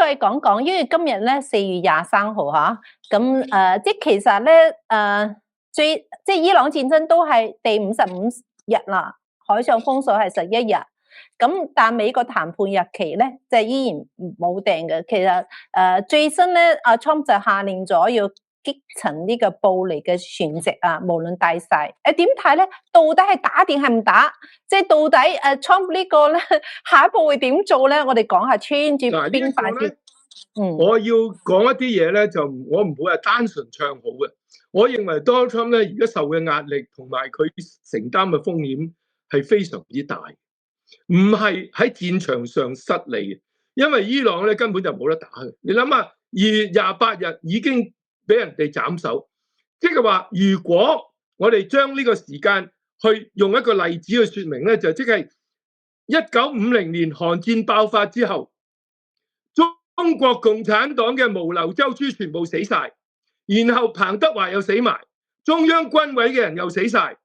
再講講，因為今日咧4月23號嚇，咁即係其實咧即係伊朗戰爭都係第55日啦，海上封鎖係11日，咁但美國談判日期咧就係依然冇定嘅。其實最新咧，阿 Trump 就下令咗要擊沉呢個布嚟嘅船隻啊，無論大細。點睇咧？到底係打定係唔打？即係到底Trump 呢個咧下一步會點做咧？我哋講下穿住邊塊先。我要講一啲嘢咧，就我唔會係單純唱好嘅。我認為 Donald Trump 咧而家受嘅壓力同埋佢承擔嘅風險係非常之大，唔係喺戰場上失利嘅，因為伊朗咧根本就冇得打嘅。你諗下，2月28日已經俾人哋斬首，即係話如果我哋將呢個時間去用一個例子去說明咧，就即係1950年韓戰爆發之後，中國共產黨嘅毛劉周朱全部死晒，然後彭德懷又死埋，中央軍委嘅人又死晒，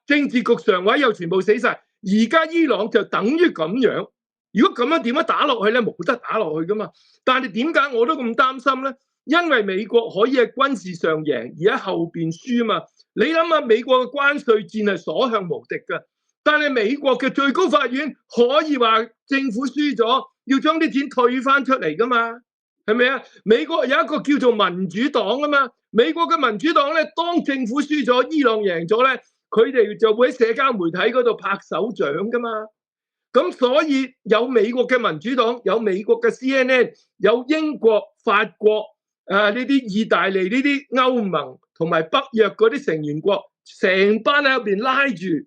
政治局常委又全部死晒。而家伊朗就等於咁樣，如果咁樣點樣打落去咧？冇得打落去噶嘛。但係點解我都咁擔心咧？因為美國可以喺軍事上贏，而喺後邊輸嘛。你諗下，美國嘅關稅戰係所向無敵噶，但係美國嘅最高法院可以話政府輸咗，要將啲錢退翻出嚟噶嘛，係咪啊？美國有一個叫做民主黨啊嘛，美國嘅民主黨咧，當政府輸咗，伊朗贏咗咧，佢哋就會喺社交媒體嗰度拍手掌噶嘛。咁所以有美國嘅民主黨，有美國嘅 CNN， 有英國、法國呢啲意大利呢啲歐盟同埋北約嗰啲成員國，成班喺入邊拉住，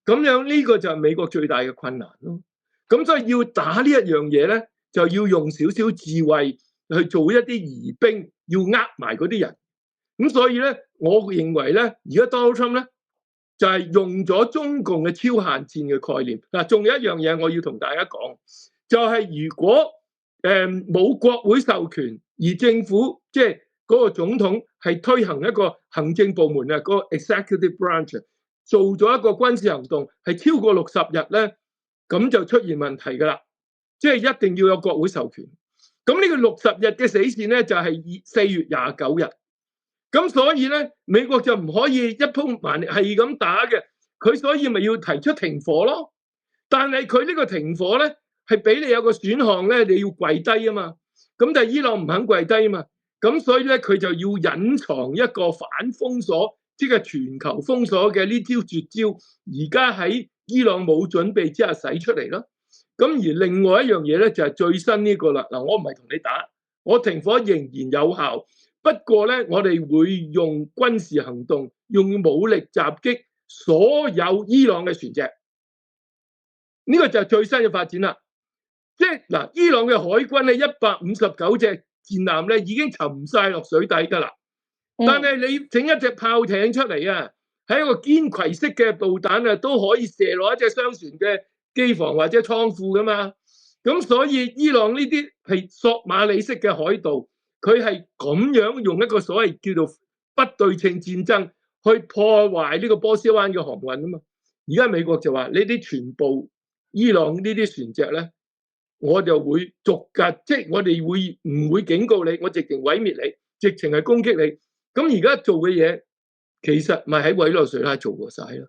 咁樣呢個就係美國最大嘅困難咯。咁所以要打呢一樣嘢咧，就要用少少智慧去做一啲疑兵，要呃埋嗰啲人。咁所以咧，我認為咧，而家 Donald Trump 咧就係用咗中共嘅超限戰嘅概念。嗱，仲有一樣嘢我要同大家講，就係如果冇國會授權，而政府即係嗰個總統係推行一個行政部門啊，嗰個 executive branch 做咗一個軍事行動係超過60日咧，咁就出現問題㗎啦，即係一定要有國會授權。咁呢個60日嘅死線咧就係4月29日。咁所以咧，美國就唔可以一鋪萬係咁打嘅，佢所以咪要提出停火咯。但係佢呢個停火咧係俾你有個選項咧，你要跪低啊嘛。咁但係伊朗唔肯跪低啊嘛。咁所以咧佢就要隱藏一個反封鎖，即係全球封鎖嘅呢招絕招，而家喺伊朗冇準備之下使出嚟咯。咁而另外一樣嘢咧就係最新呢個啦。嗱，我唔係同你打，我停火仍然有效。不過咧，我哋會用軍事行動，用武力襲擊所有伊朗嘅船隻。呢個就係最新嘅發展啦。即係嗱，伊朗嘅海軍咧159隻戰艦咧已經沉晒落水底㗎啦。但係你整一隻炮艇出嚟啊，係一個肩攜式嘅導彈啊，都可以射落一隻商船嘅機房或者倉庫㗎嘛。咁所以伊朗呢啲係索馬里式嘅海盜。佢係咁樣用一個所謂叫做不對稱戰爭去破壞呢個波斯灣嘅航運啊嘛。而家美國就話呢啲全部伊朗呢啲船隻咧，我就會逐格，即係我哋會唔會警告你，我直情毀滅你，直情係攻擊你。咁而家做嘅嘢其實咪喺委內瑞拉做過晒啦。